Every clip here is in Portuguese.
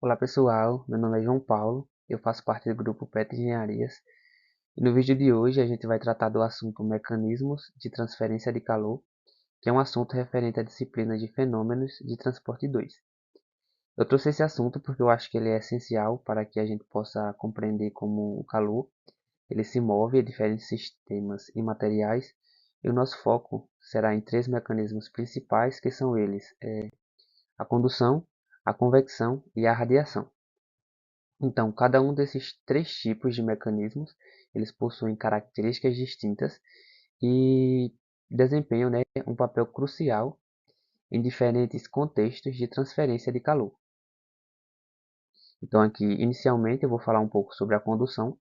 Olá pessoal, meu nome é João Paulo, eu faço parte do grupo PET Engenharias e no vídeo de hoje a gente vai tratar do assunto mecanismos de transferência de calor, que é um assunto referente à disciplina de fenômenos de transporte 2. Eu trouxe esse assunto porque eu acho que ele é essencial para que a gente possa compreender como o calor ele se move a diferentes sistemas e materiais, e o nosso foco será em três mecanismos principais, que são eles: a condução, a convecção e a radiação. Então, cada um desses três tipos de mecanismos, eles possuem características distintas e desempenham, um papel crucial em diferentes contextos de transferência de calor. Então, aqui, inicialmente, eu vou falar um pouco sobre a condução.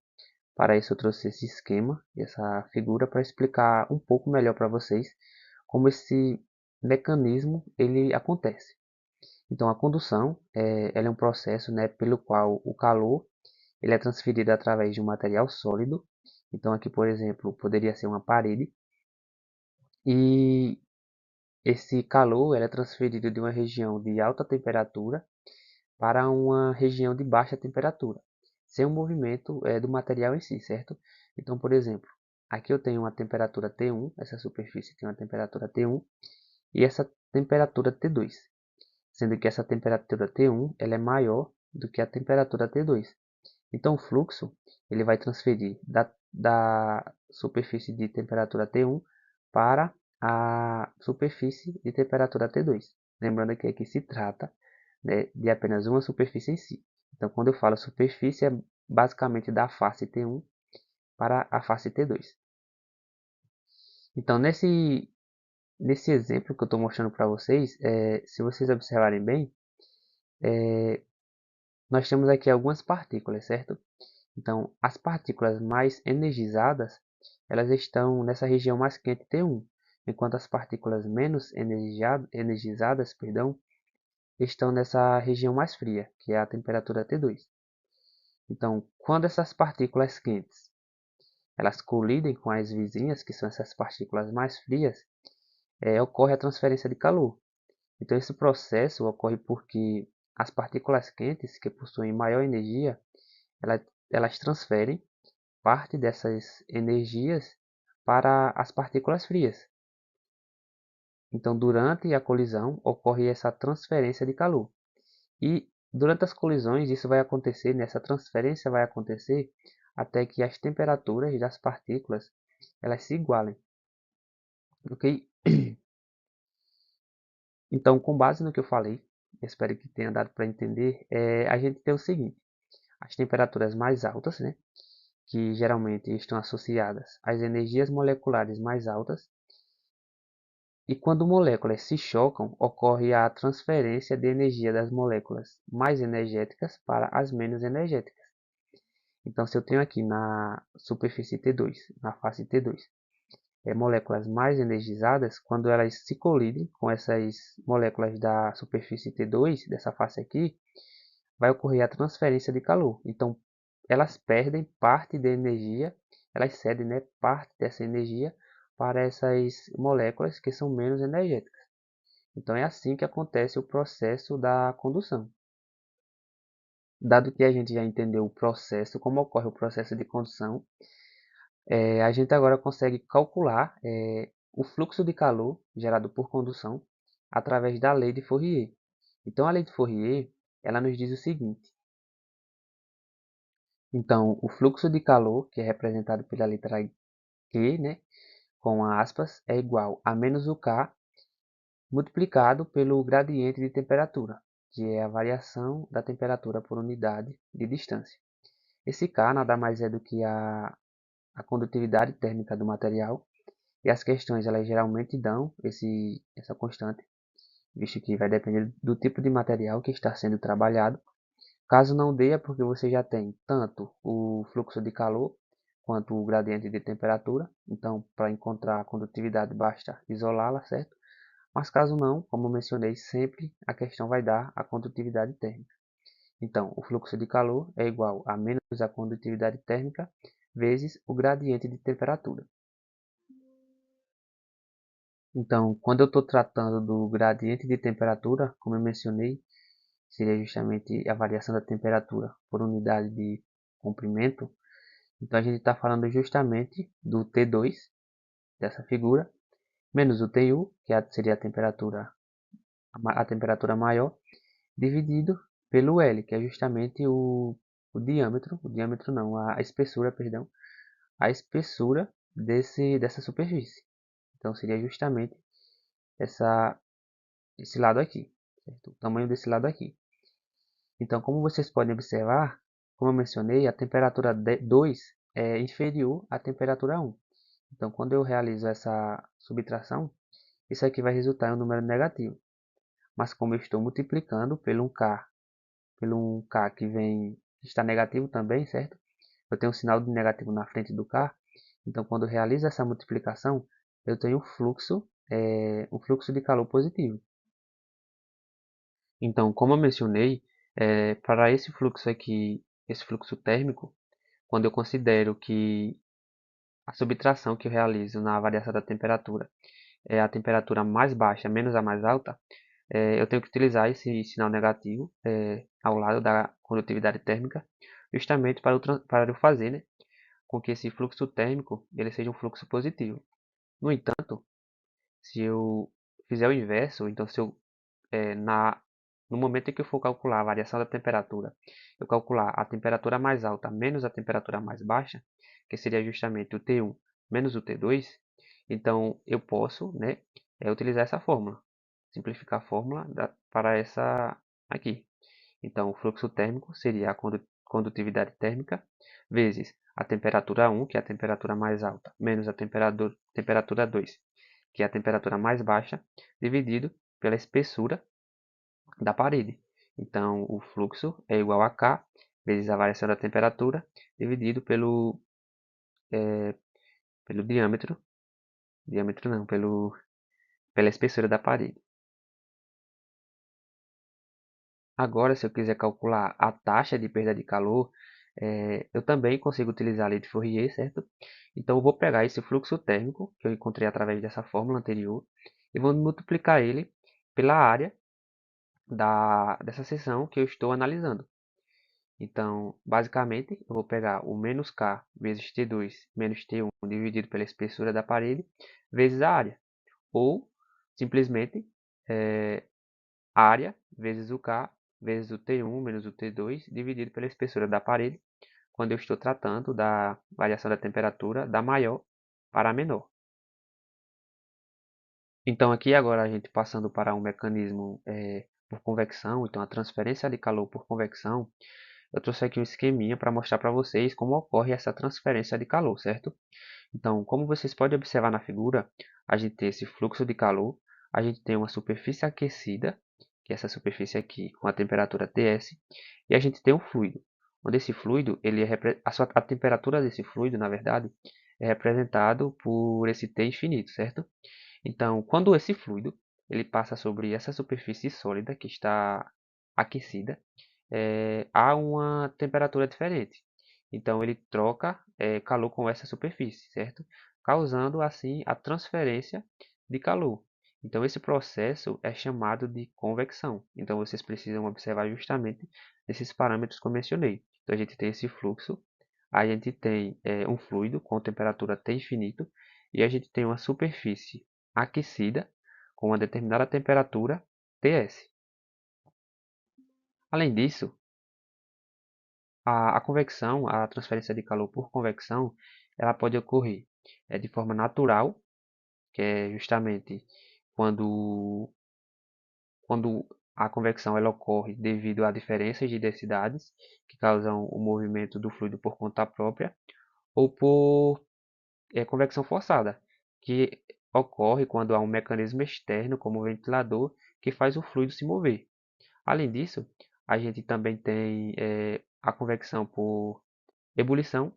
Para isso, eu trouxe esse esquema, essa figura, para explicar um pouco melhor para vocês como esse mecanismo ele acontece. Então, a condução ela é um processo, pelo qual o calor ele é transferido através de um material sólido. Então, aqui, por exemplo, poderia ser uma parede. E esse calor é transferido de uma região de alta temperatura para uma região de baixa temperatura, sem o movimento do material em si, certo? Então, por exemplo, aqui eu tenho uma temperatura T1, essa superfície tem uma temperatura T1 e essa temperatura T2, sendo que essa temperatura T1 ela é maior do que a temperatura T2. Então, o fluxo ele vai transferir da superfície de temperatura T1 para a superfície de temperatura T2. Lembrando que aqui se trata, de apenas uma superfície em si. Então, quando eu falo superfície, é basicamente da face T1 para a face T2. Então, nesse exemplo que eu estou mostrando para vocês, se vocês observarem bem, nós temos aqui algumas partículas, certo? Então, as partículas mais energizadas, elas estão nessa região mais quente T1, enquanto as partículas menos energizadas, estão nessa região mais fria, que é a temperatura T2. Então, quando essas partículas quentes, elas colidem com as vizinhas, que são essas partículas mais frias, ocorre a transferência de calor. Então, esse processo ocorre porque as partículas quentes, que possuem maior energia, elas transferem parte dessas energias para as partículas frias. Então, durante a colisão, ocorre essa transferência de calor. E durante as colisões, isso vai acontecer, essa transferência vai acontecer até que as temperaturas das partículas elas se igualem. Ok? Então, com base no que eu falei, espero que tenha dado para entender, a gente tem o seguinte: as temperaturas mais altas, que geralmente estão associadas às energias moleculares mais altas. E quando moléculas se chocam, ocorre a transferência de energia das moléculas mais energéticas para as menos energéticas. Então, se eu tenho aqui na superfície T2, na face T2, moléculas mais energizadas, quando elas se colidem com essas moléculas da superfície T2, dessa face aqui, vai ocorrer a transferência de calor. Então, elas perdem parte da energia, elas cedem, parte dessa energia para essas moléculas que são menos energéticas. Então, é assim que acontece o processo da condução. Dado que a gente já entendeu o processo, como ocorre o processo de condução, a gente agora consegue calcular o fluxo de calor gerado por condução através da lei de Fourier. Então, a lei de Fourier, ela nos diz o seguinte: então, o fluxo de calor, que é representado pela letra Q, com aspas, é igual a menos o K multiplicado pelo gradiente de temperatura, que é a variação da temperatura por unidade de distância. Esse K nada mais é do que a condutividade térmica do material, e as questões elas geralmente dão essa constante, visto que vai depender do tipo de material que está sendo trabalhado. Caso não dê, é porque você já tem tanto o fluxo de calor quanto o gradiente de temperatura. Então, para encontrar a condutividade, basta isolá-la, certo? Mas caso não, como eu mencionei, sempre a questão vai dar a condutividade térmica. Então, o fluxo de calor é igual a menos a condutividade térmica vezes o gradiente de temperatura. Então, quando eu estou tratando do gradiente de temperatura, como eu mencionei, seria justamente a variação da temperatura por unidade de comprimento. Então, a gente está falando justamente do T2 dessa figura, menos o TU, que seria a temperatura maior, dividido pelo L, que é justamente o diâmetro não, a espessura, perdão, a espessura dessa superfície. Então, seria justamente essa, esse lado aqui, certo? O tamanho desse lado aqui. Então, como vocês podem observar, como eu mencionei, a temperatura 2 é inferior à temperatura 1. Então, quando eu realizo essa subtração, isso aqui vai resultar em um número negativo. Mas como eu estou multiplicando pelo um K que está negativo também, certo? Eu tenho um sinal de negativo na frente do K. Então, quando eu realizo essa multiplicação, eu tenho um fluxo de calor positivo. Então, como eu mencionei, para esse fluxo aqui, esse fluxo térmico, quando eu considero que a subtração que eu realizo na variação da temperatura é a temperatura mais baixa menos a mais alta, eu tenho que utilizar esse sinal negativo ao lado da condutividade térmica, justamente para eu fazer, né, com que esse fluxo térmico ele seja um fluxo positivo. No entanto, se eu fizer o inverso, então se eu no momento em que eu for calcular a variação da temperatura, eu calcular a temperatura mais alta menos a temperatura mais baixa, que seria justamente o T1 menos o T2, então eu posso, né, utilizar essa fórmula, simplificar a fórmula para essa aqui. Então, o fluxo térmico seria a condutividade térmica vezes a temperatura 1, que é a temperatura mais alta, menos a temperatura 2, que é a temperatura mais baixa, dividido pela espessura da parede. Então, o fluxo é igual a K vezes a variação da temperatura dividido pelo diâmetro não, pela espessura da parede. Agora, se eu quiser calcular a taxa de perda de calor, eu também consigo utilizar a lei de Fourier, certo? Então, eu vou pegar esse fluxo térmico que eu encontrei através dessa fórmula anterior e vou multiplicar ele pela área dessa seção que eu estou analisando. Então, basicamente, eu vou pegar o menos K vezes T2 menos T1 dividido pela espessura da parede vezes a área. Ou, simplesmente, área vezes o K vezes o T1 menos o T2 dividido pela espessura da parede, quando eu estou tratando da variação da temperatura da maior para a menor. Então, aqui agora a gente passando para um mecanismo por convecção, então a transferência de calor por convecção, eu trouxe aqui um esqueminha para mostrar para vocês como ocorre essa transferência de calor, certo? Então, como vocês podem observar na figura, a gente tem esse fluxo de calor, a gente tem uma superfície aquecida, que é essa superfície aqui com a temperatura Ts, e a gente tem um fluido, onde esse fluido, a temperatura desse fluido, na verdade, é representado por esse T infinito, certo? Então, quando esse fluido ele passa sobre essa superfície sólida que está aquecida, há uma temperatura diferente. Então, ele troca calor com essa superfície, certo? Causando assim a transferência de calor. Então, esse processo é chamado de convecção. Então, vocês precisam observar justamente esses parâmetros que eu mencionei. Então, a gente tem esse fluxo, a gente tem um fluido com temperatura T infinito e a gente tem uma superfície aquecida com uma determinada temperatura Ts. Além disso, a convecção, a transferência de calor por convecção, ela pode ocorrer de forma natural, que é justamente quando, quando a convecção ela ocorre devido a diferenças de densidades que causam o movimento do fluido por conta própria, ou por convecção forçada, que ocorre quando há um mecanismo externo, como o ventilador, que faz o fluido se mover. Além disso, a gente também tem a convecção por ebulição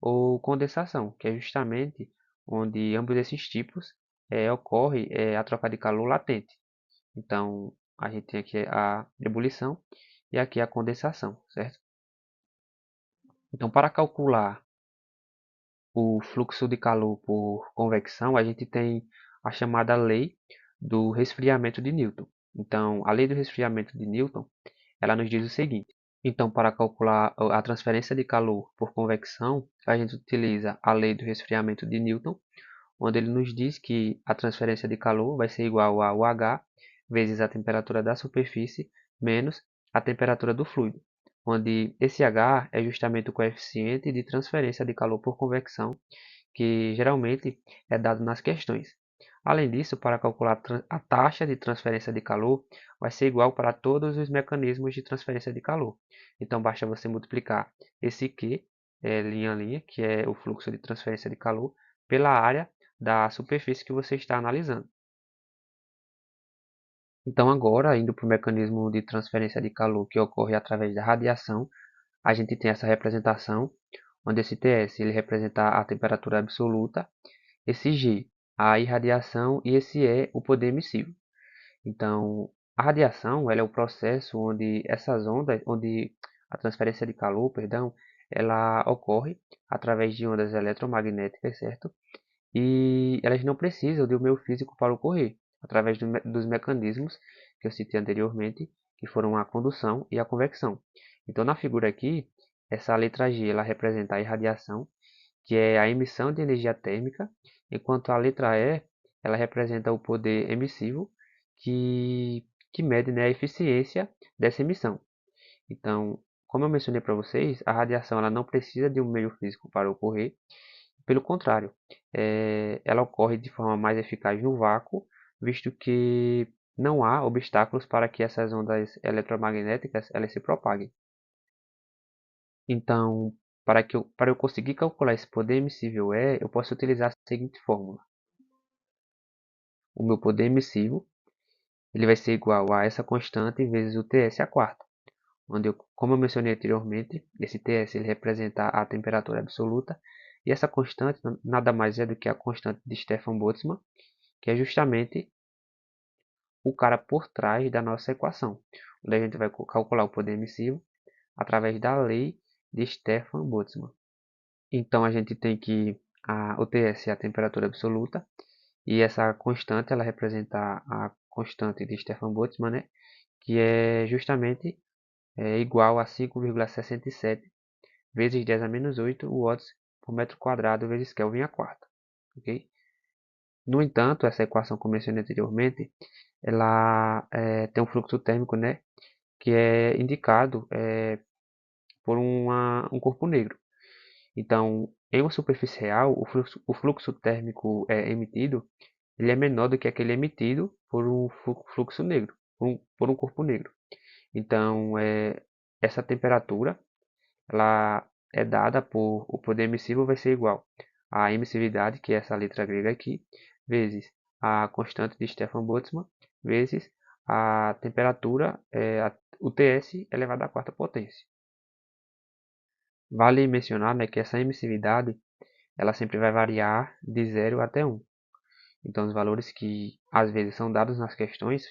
ou condensação, que é justamente onde ambos esses tipos ocorre a troca de calor latente. Então, a gente tem aqui a ebulição e aqui a condensação, certo? Então, para calcular o fluxo de calor por convecção, a gente tem a chamada lei do resfriamento de Newton. Então, a lei do resfriamento de Newton, ela nos diz o seguinte. Então, para calcular a transferência de calor por convecção, a gente utiliza a lei do resfriamento de Newton, onde ele nos diz que a transferência de calor vai ser igual a UH vezes a temperatura da superfície menos a temperatura do fluido, onde esse H é justamente o coeficiente de transferência de calor por convecção, que geralmente é dado nas questões. Além disso, para calcular a taxa de transferência de calor, vai ser igual para todos os mecanismos de transferência de calor. Então, basta você multiplicar esse Q, linha a linha, que é o fluxo de transferência de calor, pela área da superfície que você está analisando. Então, agora, indo para o mecanismo de transferência de calor que ocorre através da radiação, a gente tem essa representação, onde esse Ts ele representa a temperatura absoluta, esse G a irradiação e esse E o poder emissivo. Então, a radiação ela é o processo onde essas ondas, onde a transferência de calor, perdão, ela ocorre através de ondas eletromagnéticas, certo? E elas não precisam de um meio físico para ocorrer, através dos mecanismos que eu citei anteriormente, que foram a condução e a convecção. Então, na figura aqui, essa letra G ela representa a irradiação, que é a emissão de energia térmica, enquanto a letra E ela representa o poder emissivo, que mede, né, a eficiência dessa emissão. Então, como eu mencionei para vocês, a radiação ela não precisa de um meio físico para ocorrer. Pelo contrário, ela ocorre de forma mais eficaz no vácuo, visto que não há obstáculos para que essas ondas eletromagnéticas elas se propaguem. Então, para eu conseguir calcular esse poder emissível E, eu posso utilizar a seguinte fórmula. O meu poder emissivo ele vai ser igual a essa constante vezes o Ts à quarta, onde, como eu mencionei anteriormente, esse Ts ele representa a temperatura absoluta, e essa constante nada mais é do que a constante de Stefan Boltzmann, que é justamente o cara por trás da nossa equação, onde a gente vai calcular o poder emissivo através da lei de Stefan Boltzmann. Então a gente tem que o Ts é a temperatura absoluta, e essa constante ela representa a constante de Stefan Boltzmann, né? Que é justamente igual a 5,67 vezes 10 a menos 8 watts por metro quadrado vezes Kelvin a quarta. Okay? No entanto, essa equação que eu mencionei anteriormente, ela tem um fluxo térmico, né, que é indicado por um corpo negro. Então, em uma superfície real, o fluxo térmico emitido ele é menor do que aquele emitido por um fluxo negro, por um corpo negro. Então, essa temperatura ela é dada por o poder emissivo vai ser igual à emissividade, que é essa letra grega aqui, vezes a constante de Stefan Boltzmann, vezes a temperatura, o Ts elevado à quarta potência. Vale mencionar, né, que essa emissividade ela sempre vai variar de 0 até 1. Então, os valores que às vezes são dados nas questões,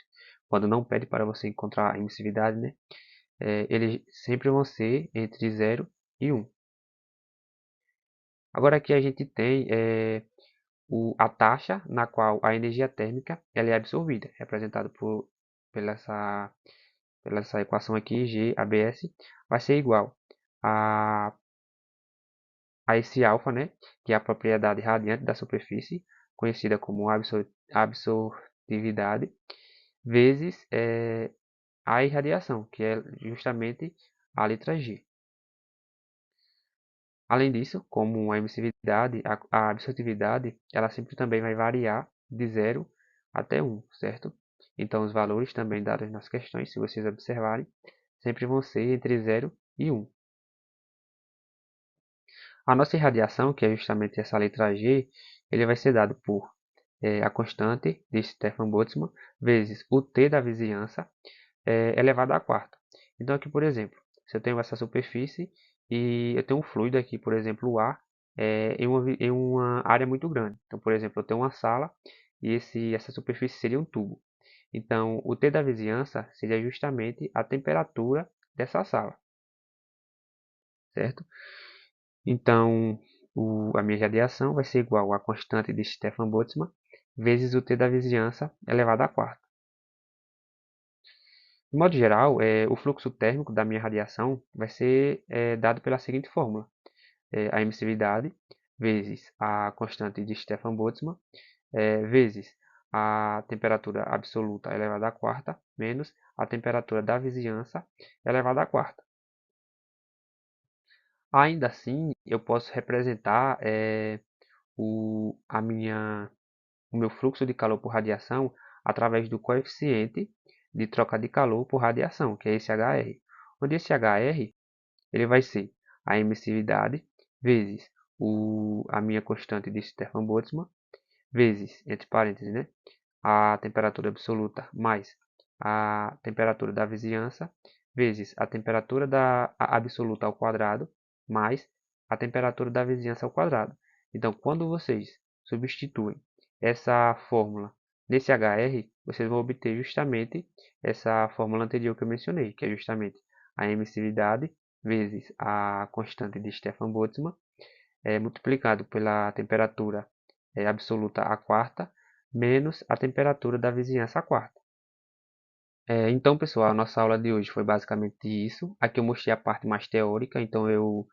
quando não pede para você encontrar a emissividade, né, eles sempre vão ser entre 0 e 1. Agora aqui a gente tem a taxa na qual a energia térmica ela é absorvida, representada pela, essa, pela essa equação aqui, G ABS, vai ser igual a, a esse alfa, né, que é a propriedade radiante da superfície, conhecida como absortividade, vezes a irradiação, que é justamente a letra G. Além disso, como a emissividade, a absortividade, ela sempre também vai variar de 0 até 1, certo? Então, os valores também dados nas questões, se vocês observarem, sempre vão ser entre 0 e 1. A nossa irradiação, que é justamente essa letra G, ele vai ser dado por a constante de Stefan Boltzmann vezes o T da vizinhança elevado à quarta. Então, aqui, por exemplo, se eu tenho essa superfície e eu tenho um fluido aqui, por exemplo, o ar, em uma área muito grande. Então, por exemplo, eu tenho uma sala e essa superfície seria um tubo. Então, o T da vizinhança seria justamente a temperatura dessa sala, certo? Então, a minha radiação vai ser igual à constante de Stefan Boltzmann vezes o T da vizinhança elevado à quarta. De modo geral, o fluxo térmico da minha radiação vai ser dado pela seguinte fórmula. A emissividade vezes a constante de Stefan Boltzmann vezes a temperatura absoluta elevada à quarta menos a temperatura da vizinhança elevada à quarta. Ainda assim, eu posso representar o meu fluxo de calor por radiação através do coeficiente de troca de calor por radiação, que é esse HR. Onde esse HR ele vai ser a emissividade vezes a minha constante de Stefan Boltzmann vezes, entre parênteses, né, a temperatura absoluta mais a temperatura da vizinhança vezes a temperatura absoluta ao quadrado mais a temperatura da vizinhança ao quadrado. Então, quando vocês substituem essa fórmula nesse HR, vocês vão obter justamente essa fórmula anterior que eu mencionei, que é justamente a emissividade vezes a constante de Stefan Boltzmann multiplicado pela temperatura absoluta à quarta menos a temperatura da vizinhança à quarta. Então, pessoal, a nossa aula de hoje foi basicamente isso. Aqui eu mostrei a parte mais teórica, então eu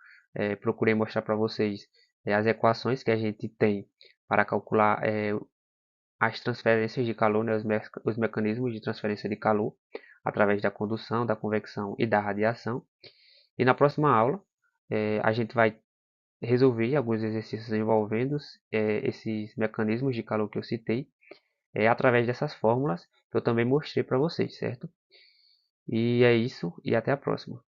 procurei mostrar para vocês as equações que a gente tem para calcular as transferências de calor, né, os mecanismos de transferência de calor através da condução, da convecção e da radiação. E na próxima aula a gente vai resolver alguns exercícios envolvendo esses mecanismos de calor que eu citei através dessas fórmulas que eu também mostrei para vocês, certo? E é isso, e até a próxima.